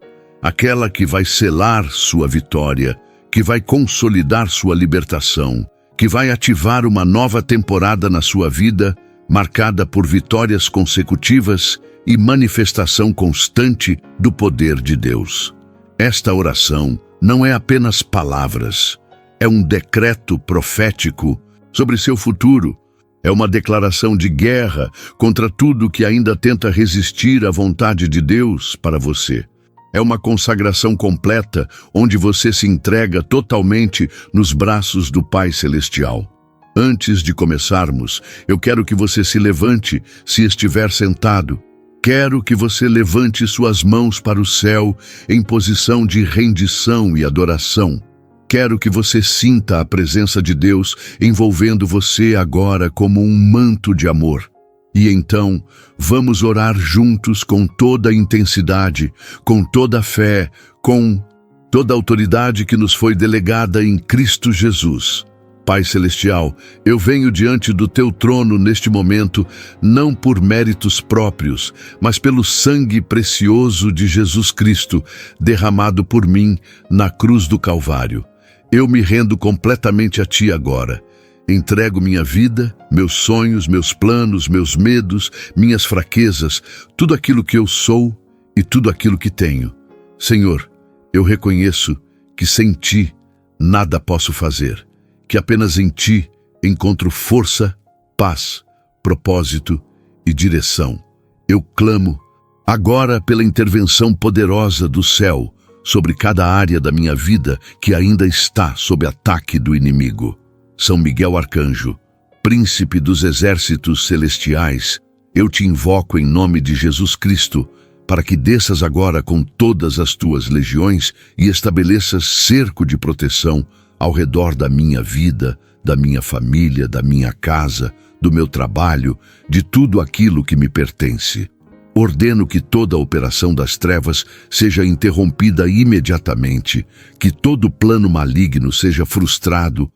Aquela que vai selar sua vitória, que vai consolidar sua libertação, que vai ativar uma nova temporada na sua vida, marcada por vitórias consecutivas e manifestação constante do poder de Deus. Esta oração não é apenas palavras, é um decreto profético sobre seu futuro. É uma declaração de guerra contra tudo que ainda tenta resistir à vontade de Deus para você. É uma consagração completa, onde você se entrega totalmente nos braços do Pai Celestial. Antes de começarmos, eu quero que você se levante, se estiver sentado. Quero que você levante suas mãos para o céu em posição de rendição e adoração. Quero que você sinta a presença de Deus envolvendo você agora como um manto de amor. E então, vamos orar juntos com toda a intensidade, com toda a fé, com toda a autoridade que nos foi delegada em Cristo Jesus. Pai Celestial, eu venho diante do Teu trono neste momento, não por méritos próprios, mas pelo sangue precioso de Jesus Cristo, derramado por mim na cruz do Calvário. Eu me rendo completamente a Ti agora. Entrego minha vida, meus sonhos, meus planos, meus medos, minhas fraquezas, tudo aquilo que eu sou e tudo aquilo que tenho. Senhor, eu reconheço que sem Ti nada posso fazer, que apenas em Ti encontro força, paz, propósito e direção. Eu clamo agora pela intervenção poderosa do céu sobre cada área da minha vida que ainda está sob ataque do inimigo. São Miguel Arcanjo, príncipe dos exércitos celestiais, eu te invoco em nome de Jesus Cristo, para que desças agora com todas as tuas legiões e estabeleças cerco de proteção ao redor da minha vida, da minha família, da minha casa, do meu trabalho, de tudo aquilo que me pertence. Ordeno que toda a operação das trevas seja interrompida imediatamente, que todo plano maligno seja frustrado,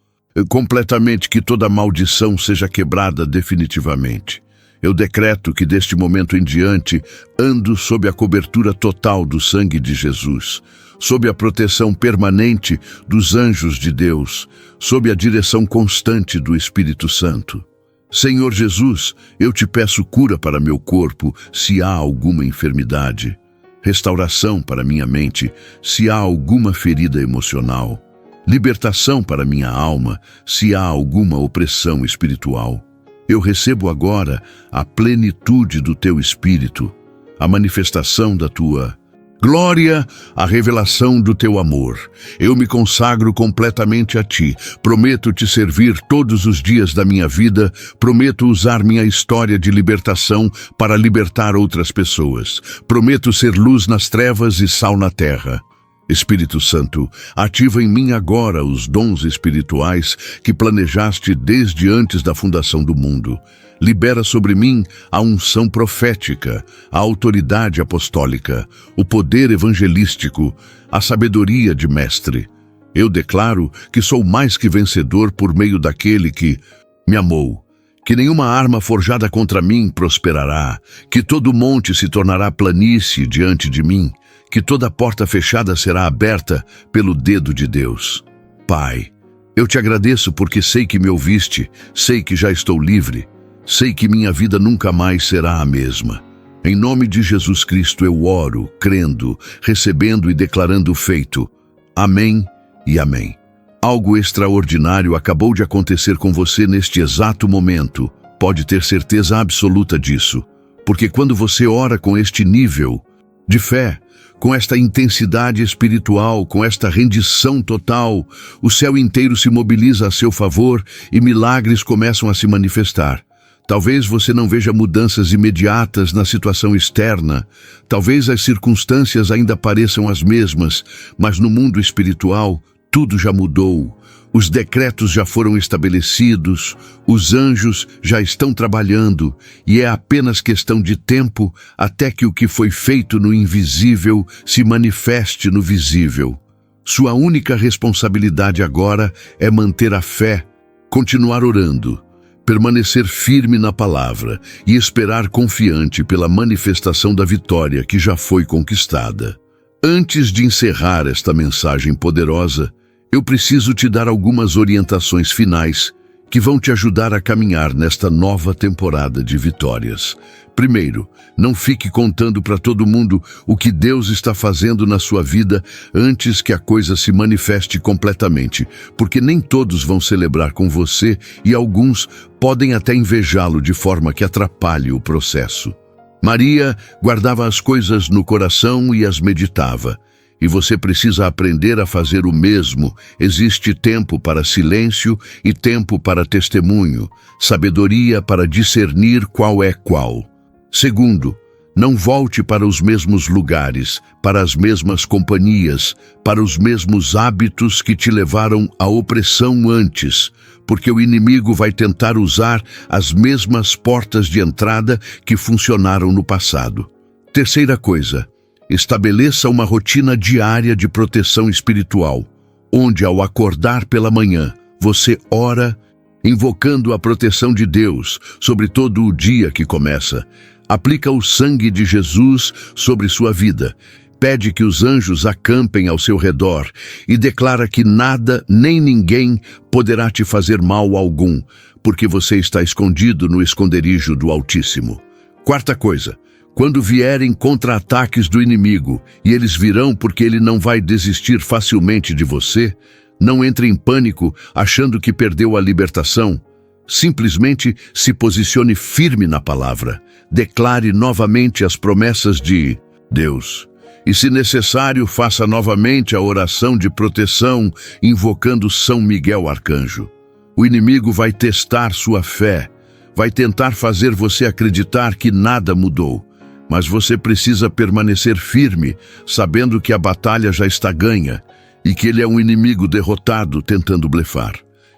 completamente, que toda maldição seja quebrada definitivamente. Eu decreto que deste momento em diante ando sob a cobertura total do sangue de Jesus, sob a proteção permanente dos anjos de Deus, sob a direção constante do Espírito Santo. Senhor Jesus, eu te peço cura para meu corpo, se há alguma enfermidade, restauração para minha mente, se há alguma ferida emocional, libertação para minha alma, se há alguma opressão espiritual. Eu recebo agora a plenitude do teu Espírito, a manifestação da tua glória, a revelação do teu amor. Eu me consagro completamente a ti. Prometo te servir todos os dias da minha vida. Prometo usar minha história de libertação para libertar outras pessoas. Prometo ser luz nas trevas e sal na terra. Espírito Santo, ativa em mim agora os dons espirituais que planejaste desde antes da fundação do mundo. Libera sobre mim a unção profética, a autoridade apostólica, o poder evangelístico, a sabedoria de mestre. Eu declaro que sou mais que vencedor por meio daquele que me amou. Que nenhuma arma forjada contra mim prosperará, que todo monte se tornará planície diante de mim, que toda porta fechada será aberta pelo dedo de Deus. Pai, eu te agradeço porque sei que me ouviste, sei que já estou livre, sei que minha vida nunca mais será a mesma. Em nome de Jesus Cristo eu oro, crendo, recebendo e declarando feito. Amém e amém. Algo extraordinário acabou de acontecer com você neste exato momento. Pode ter certeza absoluta disso, porque quando você ora com este nível de fé, com esta intensidade espiritual, com esta rendição total, o céu inteiro se mobiliza a seu favor e milagres começam a se manifestar. Talvez você não veja mudanças imediatas na situação externa, talvez as circunstâncias ainda pareçam as mesmas, mas no mundo espiritual tudo já mudou. Os decretos já foram estabelecidos, os anjos já estão trabalhando, e é apenas questão de tempo até que o que foi feito no invisível se manifeste no visível. Sua única responsabilidade agora é manter a fé, continuar orando, permanecer firme na palavra e esperar confiante pela manifestação da vitória que já foi conquistada. Antes de encerrar esta mensagem poderosa, eu preciso te dar algumas orientações finais que vão te ajudar a caminhar nesta nova temporada de vitórias. Primeiro, não fique contando para todo mundo o que Deus está fazendo na sua vida antes que a coisa se manifeste completamente, porque nem todos vão celebrar com você e alguns podem até invejá-lo de forma que atrapalhe o processo. Maria guardava as coisas no coração e as meditava. E você precisa aprender a fazer o mesmo. Existe tempo para silêncio e tempo para testemunho, sabedoria para discernir qual é qual. Segundo, não volte para os mesmos lugares, para as mesmas companhias, para os mesmos hábitos que te levaram à opressão antes, porque o inimigo vai tentar usar as mesmas portas de entrada que funcionaram no passado. Terceira coisa, estabeleça uma rotina diária de proteção espiritual, onde ao acordar pela manhã, você ora, invocando a proteção de Deus sobre todo o dia que começa. Aplica o sangue de Jesus sobre sua vida. Pede que os anjos acampem ao seu redor e declara que nada nem ninguém poderá te fazer mal algum, porque você está escondido no esconderijo do Altíssimo. Quarta coisa, quando vierem contra-ataques do inimigo, e eles virão porque ele não vai desistir facilmente de você, não entre em pânico achando que perdeu a libertação. Simplesmente se posicione firme na palavra. Declare novamente as promessas de Deus. E, se necessário, faça novamente a oração de proteção, invocando São Miguel Arcanjo. O inimigo vai testar sua fé, vai tentar fazer você acreditar que nada mudou. Mas você precisa permanecer firme, sabendo que a batalha já está ganha e que ele é um inimigo derrotado tentando blefar.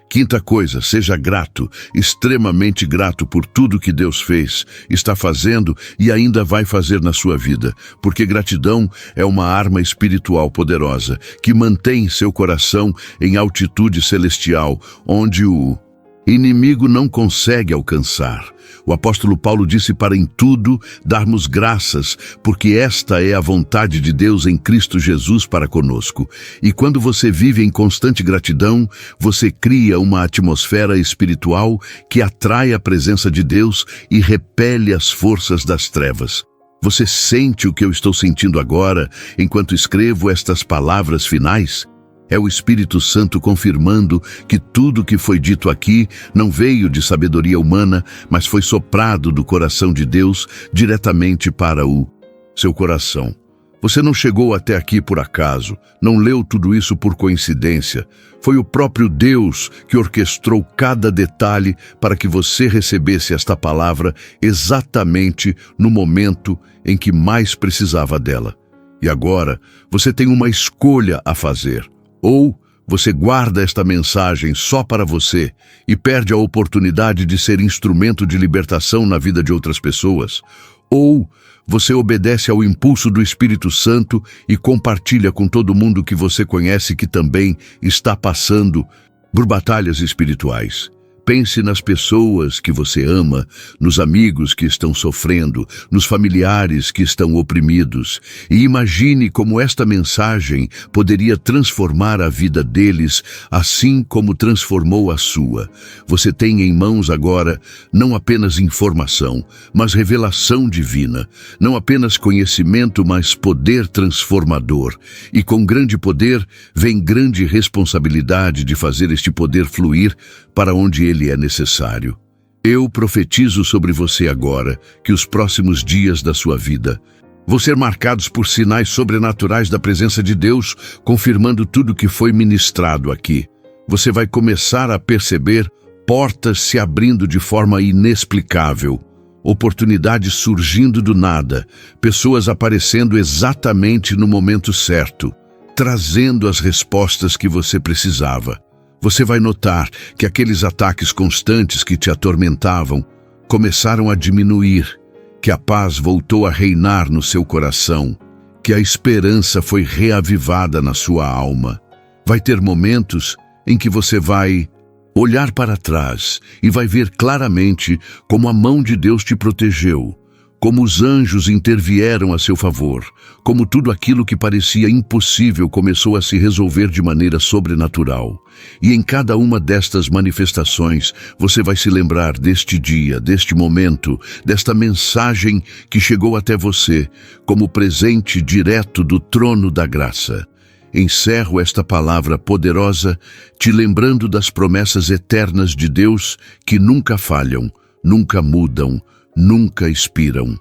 Quinta coisa, seja grato, extremamente grato por tudo que Deus fez, está fazendo e ainda vai fazer na sua vida, porque gratidão é uma arma espiritual poderosa que mantém seu coração em altitude celestial, onde o inimigo não consegue alcançar. O apóstolo Paulo disse para em tudo darmos graças, porque esta é a vontade de Deus em Cristo Jesus para conosco. E quando você vive em constante gratidão, você cria uma atmosfera espiritual que atrai a presença de Deus e repele as forças das trevas. Você sente o que eu estou sentindo agora, enquanto escrevo estas palavras finais? É o Espírito Santo confirmando que tudo que foi dito aqui não veio de sabedoria humana, mas foi soprado do coração de Deus diretamente para o seu coração. Você não chegou até aqui por acaso, não leu tudo isso por coincidência. Foi o próprio Deus que orquestrou cada detalhe para que você recebesse esta palavra exatamente no momento em que mais precisava dela. E agora, você tem uma escolha a fazer. Ou você guarda esta mensagem só para você e perde a oportunidade de ser instrumento de libertação na vida de outras pessoas. Ou você obedece ao impulso do Espírito Santo e compartilha com todo mundo que você conhece que também está passando por batalhas espirituais. Pense nas pessoas que você ama, nos amigos que estão sofrendo, nos familiares que estão oprimidos, e imagine como esta mensagem poderia transformar a vida deles, assim como transformou a sua. Você tem em mãos agora não apenas informação, mas revelação divina, não apenas conhecimento, mas poder transformador. E com grande poder vem grande responsabilidade de fazer este poder fluir para onde ele é necessário. Eu profetizo sobre você agora que os próximos dias da sua vida vão ser marcados por sinais sobrenaturais da presença de Deus, confirmando tudo que foi ministrado aqui. Você vai começar a perceber portas se abrindo de forma inexplicável, oportunidades surgindo do nada, pessoas aparecendo exatamente no momento certo, trazendo as respostas que você precisava. Você vai notar que aqueles ataques constantes que te atormentavam começaram a diminuir, que a paz voltou a reinar no seu coração, que a esperança foi reavivada na sua alma. Vai ter momentos em que você vai olhar para trás e vai ver claramente como a mão de Deus te protegeu, como os anjos intervieram a seu favor, como tudo aquilo que parecia impossível começou a se resolver de maneira sobrenatural. E em cada uma destas manifestações, você vai se lembrar deste dia, deste momento, desta mensagem que chegou até você, como presente direto do trono da graça. Encerro esta palavra poderosa, te lembrando das promessas eternas de Deus que nunca falham, nunca mudam, nunca expiram.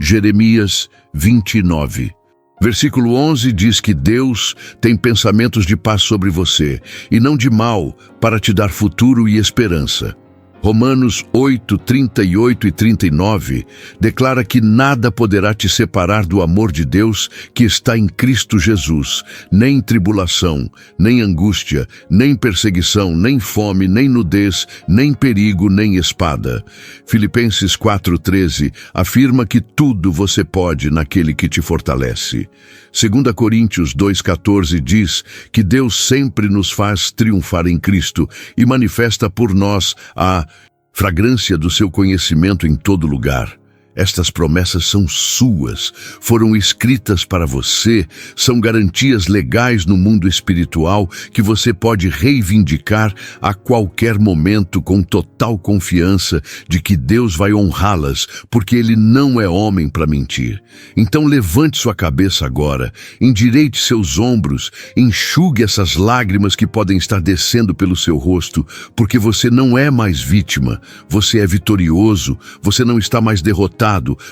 Jeremias 29. Versículo 11 diz que Deus tem pensamentos de paz sobre você, e não de mal, para te dar futuro e esperança. Romanos 8, 38 e 39 declara que nada poderá te separar do amor de Deus que está em Cristo Jesus, nem tribulação, nem angústia, nem perseguição, nem fome, nem nudez, nem perigo, nem espada. Filipenses 4:13 afirma que tudo você pode naquele que te fortalece. 2 Coríntios 2:14 diz que Deus sempre nos faz triunfar em Cristo e manifesta por nós a fragrância do seu conhecimento em todo lugar. Estas promessas são suas, foram escritas para você, são garantias legais no mundo espiritual que você pode reivindicar a qualquer momento com total confiança de que Deus vai honrá-las, porque Ele não é homem para mentir. Então levante sua cabeça agora, endireite seus ombros, enxugue essas lágrimas que podem estar descendo pelo seu rosto, porque você não é mais vítima, você é vitorioso, você não está mais derrotado,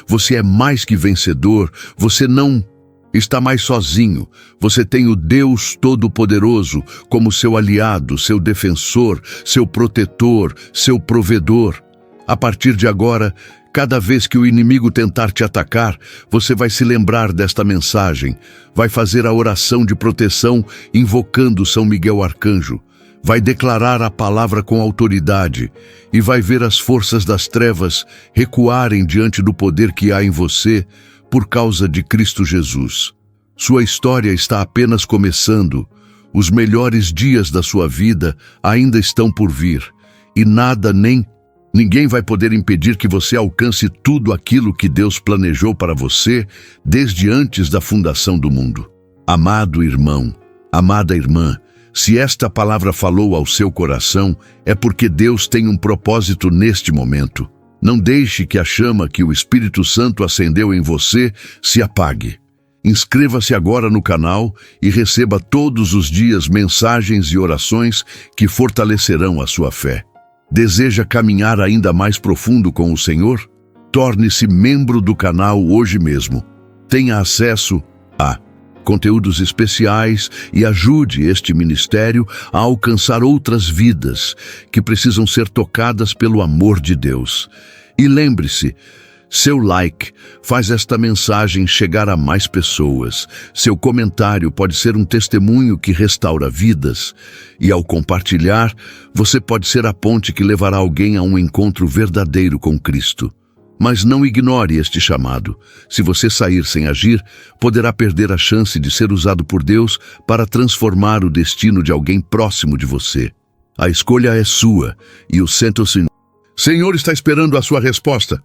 você é mais que vencedor, você não está mais sozinho, você tem o Deus Todo-Poderoso como seu aliado, seu defensor, seu protetor, seu provedor. A partir de agora, cada vez que o inimigo tentar te atacar, você vai se lembrar desta mensagem, vai fazer a oração de proteção invocando São Miguel Arcanjo, vai declarar a palavra com autoridade e vai ver as forças das trevas recuarem diante do poder que há em você por causa de Cristo Jesus. Sua história está apenas começando. Os melhores dias da sua vida ainda estão por vir e nada nem ninguém vai poder impedir que você alcance tudo aquilo que Deus planejou para você desde antes da fundação do mundo. Amado irmão, amada irmã, se esta palavra falou ao seu coração, é porque Deus tem um propósito neste momento. Não deixe que a chama que o Espírito Santo acendeu em você se apague. Inscreva-se agora no canal e receba todos os dias mensagens e orações que fortalecerão a sua fé. Deseja caminhar ainda mais profundo com o Senhor? Torne-se membro do canal hoje mesmo. Tenha acesso a conteúdos especiais e ajude este ministério a alcançar outras vidas que precisam ser tocadas pelo amor de Deus. E lembre-se, seu like faz esta mensagem chegar a mais pessoas. Seu comentário pode ser um testemunho que restaura vidas. E ao compartilhar, você pode ser a ponte que levará alguém a um encontro verdadeiro com Cristo. Mas não ignore este chamado. Se você sair sem agir, poderá perder a chance de ser usado por Deus para transformar o destino de alguém próximo de você. A escolha é sua e o Senhor está esperando a sua resposta.